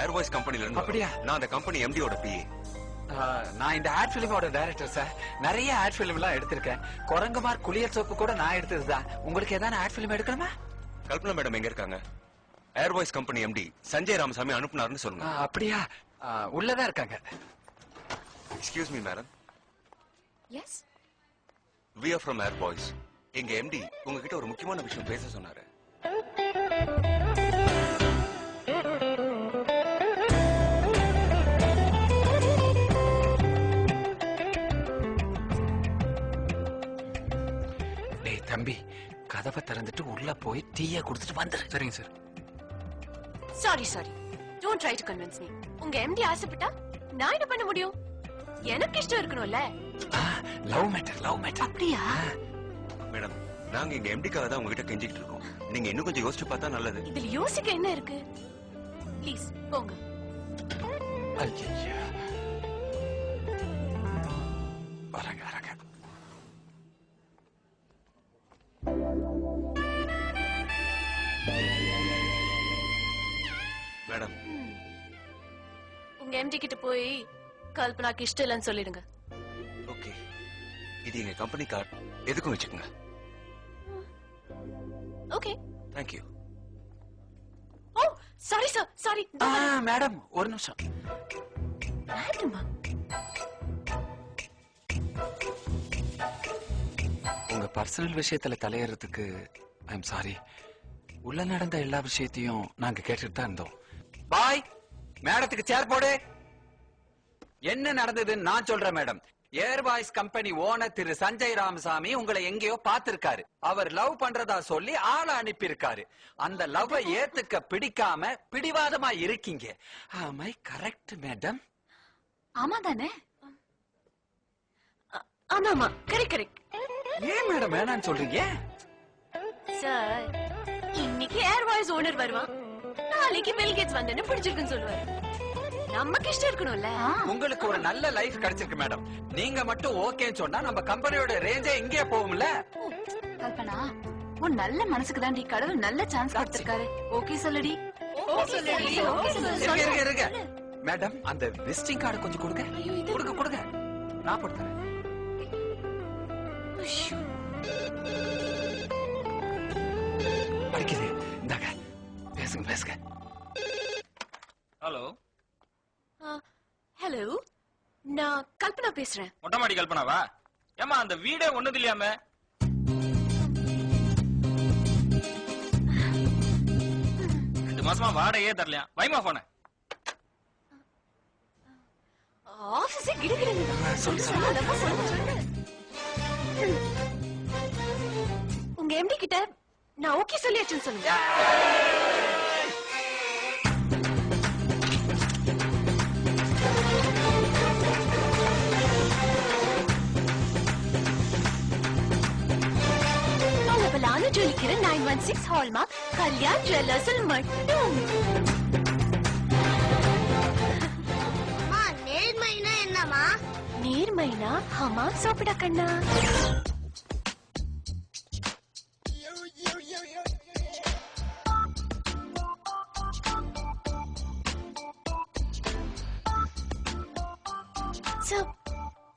Airways கம்பெனில இருந்து. அப்படியா? நான் அந்த கம்பெனி எம்டியோட பிஏ. நான் இந்த ஆட் பிலிமோட டைரக்டர் சார். நிறைய ஆட் பிலிம் எல்லாம் எடுத்திருக்கேன். குரங்குமார் குளியல் சோப்பு கூட நான் எடுத்ததுதான். உங்களுக்கு ஏதாவது ஆட் பிலிம் எடுக்கணுமா? கல்பனா மேடம் எங்க இருக்காங்க? Airways company MD Sanjay Ramasamy அனுப்புனாருன்னு சொல்லுங்க. அப்படியா? உள்ளதான் இருக்காங்க. Excuse me madam. Yes, we are from Airways. எங்க எம்டி உங்ககிட்ட ஒரு முக்கியமான விஷயம் பேச சொன்னாரு. தம்பி, கதவை திறந்துட்டு உள்ள போய் டீயை குடுத்துட்டு வந்துரு. சரிங்க sir. Sorry don't try to convince me. உங்க எம்டி ஆசைப்பட்டா நான் என்ன பண்ண முடியும்? எனக்கு இஷ்டம் இருக்கணும்ல. Love matter. அப்படியா? மேடம், நாங்க எங்க எம்டிக்காக தான் உங்ககிட்ட கெஞ்சிட்டு இருக்கோம். நீங்க இன்னும் கொஞ்சம் யோசிச்சு பார்த்தா நல்லது. இதுல யோசிக்க என்ன இருக்கு? ப்ளீஸ் போங்க. ஐயா, வரங்க. மேடம், உங்க எம்டி கிட்ட போய் கல்பனாக்கு இஷ்டம் இல்லைன்னு சொல்லிடுங்க. ஓகே, இது எங்க கம்பெனி கார்டு, எதுக்கும் வச்சுக்கோங்க. Okay, thank you. Oh sorry sir, sorry madam ஒரு நிமிஷம். மேடமா? உங்க பர்சனல் விஷயத்துல தலையறதுக்கு ஐ எம் சாரி. உள்ள நடந்த எல்லா விஷயத்தையும் நாங்க கேட்டுட்டு தான் இருந்தோம். பாய், மேடத்துக்கு சேர் போடு. என்ன நடந்ததுன்னு நான் சொல்றேன் மேடம். ஏர்வாய்ஸ் கம்பெனி ஓனர் திரு சஞ்சய் ராமசாமி உங்களை எங்கேயோ பாத்திருக்காரு. அவர் லவ் பண்றதா சொல்லி ஆளை அனுப்பியிருக்காரு. அந்த லவ் ஏத்துக்க பிடிக்காம பிடிவாதமா இருக்கீங்க. ஆமை கரெக்ட் மேடம்? ஆமா தானே? ஆமா, கரெக்ட். ஏன் மேடம் வேணான்னு சொல்றீங்க? சார், இன்னைக்கு ஏர்வாய்ஸ் ஓனர் வருவான், நாளைக்கு பில் கேட்ஸ் வந்தேன்னு பிடிச்சிருக்குன்னு சொல்லுவாரு. நமக்கு இஷ்டம் இருக்கணும்ல. உங்களுக்கு ஒரு நல்ல லைஃப் கிடைச்சிருக்கு மேடம். நீங்க மட்டும் ஓகேன்னு சொன்னா நம்ம கம்பெனியோட ரேஞ்சே இங்கே போகும்ல. கல்பனா, உன் நல்ல மனசுக்கு தாண்டி கடவுள் நல்ல சான்ஸ் கொடுத்திருக்காரு. ஓகே சொல்லுடி. இருங்க. மேடம், அந்த விசிட்டிங் கார்டு கொஞ்சம் கொடுங்க. கொடுங்க. நான் கொடுத்தேன். படிக்குது. இந்தாங்க, பேசுங்க. ஹலோ. ஹலோ, நான் கல்பனா பேசுறேன். மொட்டமாடி கல்பனாவா? ஏமா அந்த வீடே ஒண்ணுது இல்லையாமே? 2 மாசமா வாடகையே தரலையா? வைமா போன. ஆபீஸே கிடுகிடுங்க. சொல்லு. உங்க எம்டி கிட்ட நான் ஓகே சொல்லியாச்சுன்னு சொல்லுங்க. பலபலான ஜொலிக்கிற 916 ஹால்மார்க் கல்யாண் ஜுவல்லர்ஸில் மட்டும். நேர்மைனா என்னமா? நேர்மைனா ஹமா சாப்பிட கண்ணா.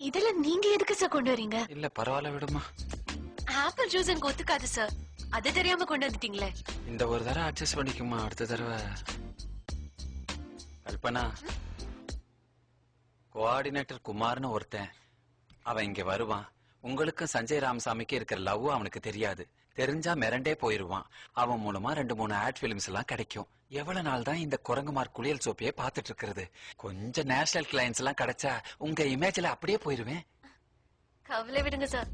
இதுல நீங்க எதுக்கு சார் கொண்டு வரீங்க? இல்ல பரவாயில்ல விடுமா. ஆப்பிள் ஜூஸ் எனக்கு ஒத்துக்காது சார். அது தெரியாம கொண்டு வந்துட்டீங்களே. இந்த ஒரு தடவை அட்ஜஸ்ட் பண்ணிக்குமா, அடுத்த தடவை. கல்பனா, கோஆர்டினேட்டர் குமார்னு ஒருத்தன், அவன் இங்க வருவான். உங்களுக்கும் சஞ்சய் ராமசாமிக்கு இருக்கிற லவ் அவனுக்கு தெரியாது. தெரிஞ்சா மிரண்டே போயிருவான். அவன் மூலமா 2-3 ஆட் பிலிம்ஸ் எல்லாம் கிடைக்கும். எவ்வளவு நாள் தான் இந்த குரங்குமார் குளியல் சோப்பையே பாத்துட்டு இருக்கிறது? கொஞ்சம் நேஷனல் கிளைண்ட்ஸ் எல்லாம் கிடைச்சா உங்க இமேஜ்ல அப்படியே போயிருவேன். கவலை விடுங்க சார்,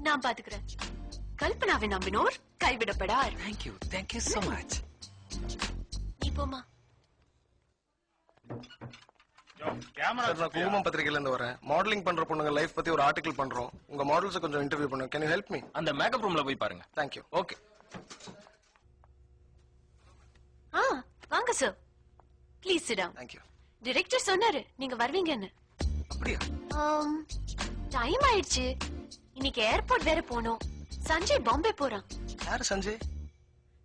நான் பாத்துக்கிறேன். கல்பனாவை நம்பினோர் கைவிடப்படார். Thank you so much. நீ போமா. நான் குங்குமம் பத்திரிகையில இருந்து வரேன். மாடலிங் பண்ற பொண்ணுங்க லைஃப் பத்தி ஒரு ஆர்டிகல் பண்றோம். உங்க மாடல்ஸ் கொஞ்சம் இன்டர்வியூ பண்ணுங்க. Can you help me? அந்த மேக்கப் ரூம்ல போய் பாருங்க. தேங்க்யூ. ஓகே. வாங்க sir, please sit down. Thank you. Director சொன்னாரு நீங்க வருவீங்கன்னு. அப்படியா? டைம் ஆயிடுச்சு. இன்னைக்கு ஏர்போர்ட் வேற போனோம். சஞ்சய் பாம்பே போறான். யாரு Sanjay?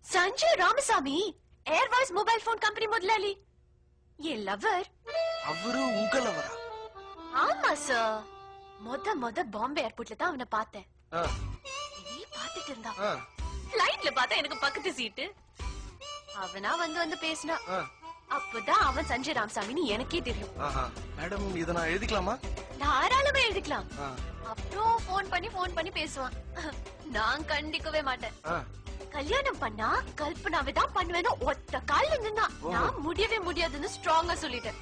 Sanjay Ramasamy, airways mobile phone company முதலாளி. என் லவர். அவரு உங்க லவரா? ஆமா சார். மொத பாம்பே ஏர்போர்ட்ல தான் அவனை பார்த்தேன். நீ பாத்துட்டு இருந்தா ஃளைட்ல பார்த்தா எனக்கு பக்கத்து சீட்டு. அவனா வந்து பேசினா. அப்பதான் அவன் சஞ்சய் ராமசாமின்னு எனக்கே தெரியும். மேடம் இத நான் எழுதிக்கலாமா? தாராளமா எழுதிக்கலாம். அப்புறம் போன் பண்ணி பேசுவான். நான் கண்டிக்கவே மாட்டேன். கல்யாணம் பண்ணா கல்பனாவை தான் பண்ணுவேன்னு ஒத்த கால்ல நின்னா. நான் முடியவே முடியாதுன்னு ஸ்ட்ராங்கா சொல்லிட்டேன்.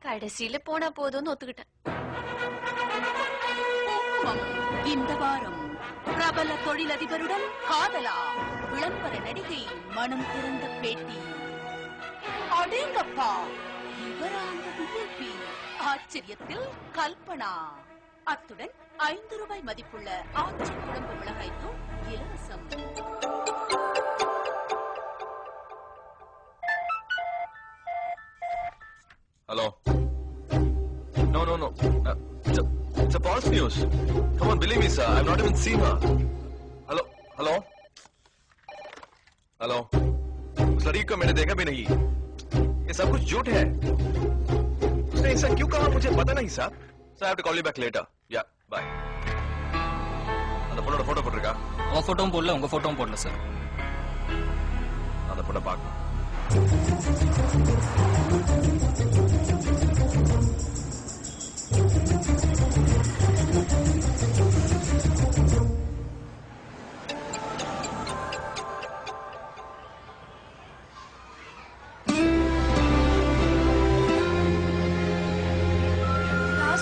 கடைசியில போனா போதும்னு ஒத்துக்கிட்டேன். இந்த வாரம் பிரபல தொழிலதிபருடன் காதலா, விளம்பர நடிகை மனம் திறந்த பேட்டி. அடேங்கப்பா, இவராங்க விஐபி. ஆச்சரியத்தில் கல்பனா. அத்துடன் 5 ரூபாய் மதிப்புள்ள ஆச்சி குழம்பு மிளகாய் தூள் இலவசம். Hello. No. It's a false news. Come on, believe me, sir. I've not even seen her. Hello. उस लड़की को मैंने देखा भी नहीं. ये सब कुछ झूठ है. उसने ऐसा क्यों कहा मुझे पता नहीं, sir. So I have to call you back later. Yeah, bye. அந்த பொண்ணோட போட்டோ போட்டிருக்கா? உன் போட்டோவும் போடல, உங்க போட்டோவும் போடல சார். அந்த பொண்ணை பார்க்கணும்.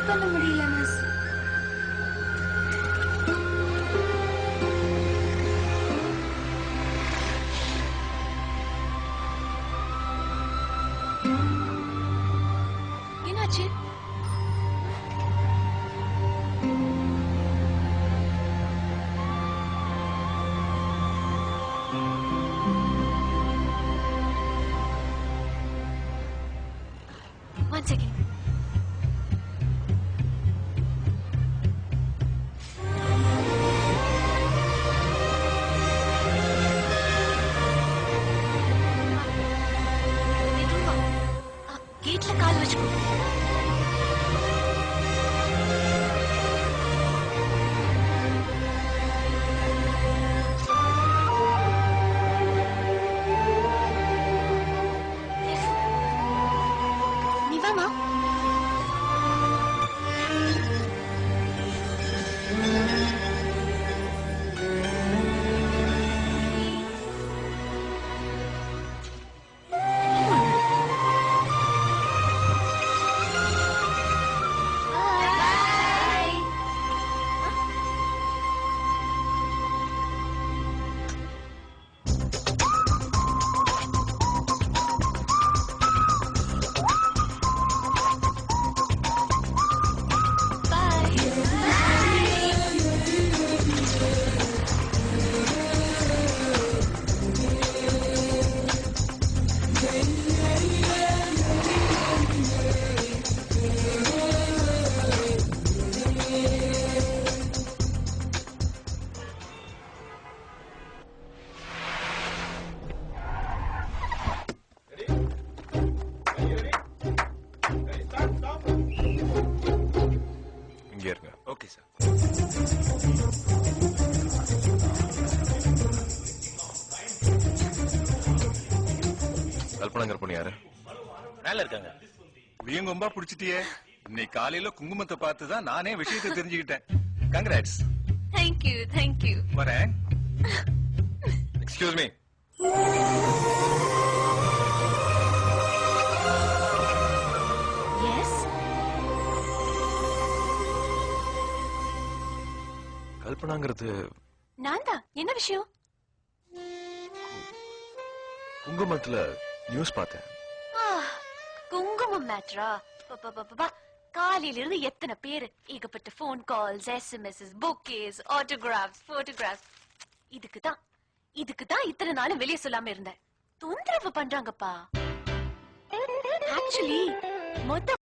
பண்ண முடியல மிஸ். என்னாச்சு? One second. கேட்ல கால் வச்சுக்கோ. நீ வாமா. Okay, sir. கல்பனாங்கிற பொண்ணு யாரு? மேல இருக்காங்க. புளியங்கொம்பா புடிச்சிட்டியே. இன்னைக்கு காலையில குங்குமத்தை பார்த்துதான் நானே விஷயத்தை தெரிஞ்சுக்கிட்டேன். கங்க்ராட்ஸ். Thank you. வரேன். Excuse me. Yes. கல்பனாங்கிறது நான் தான். என்ன விஷயம்? குங்குமத்துல நியூஸ் பார்த்தேன். குங்குமம் மேட்ரா? காலையில இருந்து எத்தனை பேரு, ஏகப்பட்ட போன் கால்ஸ், எஸ்எம்எஸ், புக்கேஸ், ஆட்டோகிராஃப்ஸ், போட்டோகிராஃப்ஸ். இதுக்குதான் இத்தனை நாளும் வெளியே சொல்லாம இருந்தேன். தொந்தரவு பண்றாங்கப்பா. ஆக்சுவலி மொத்த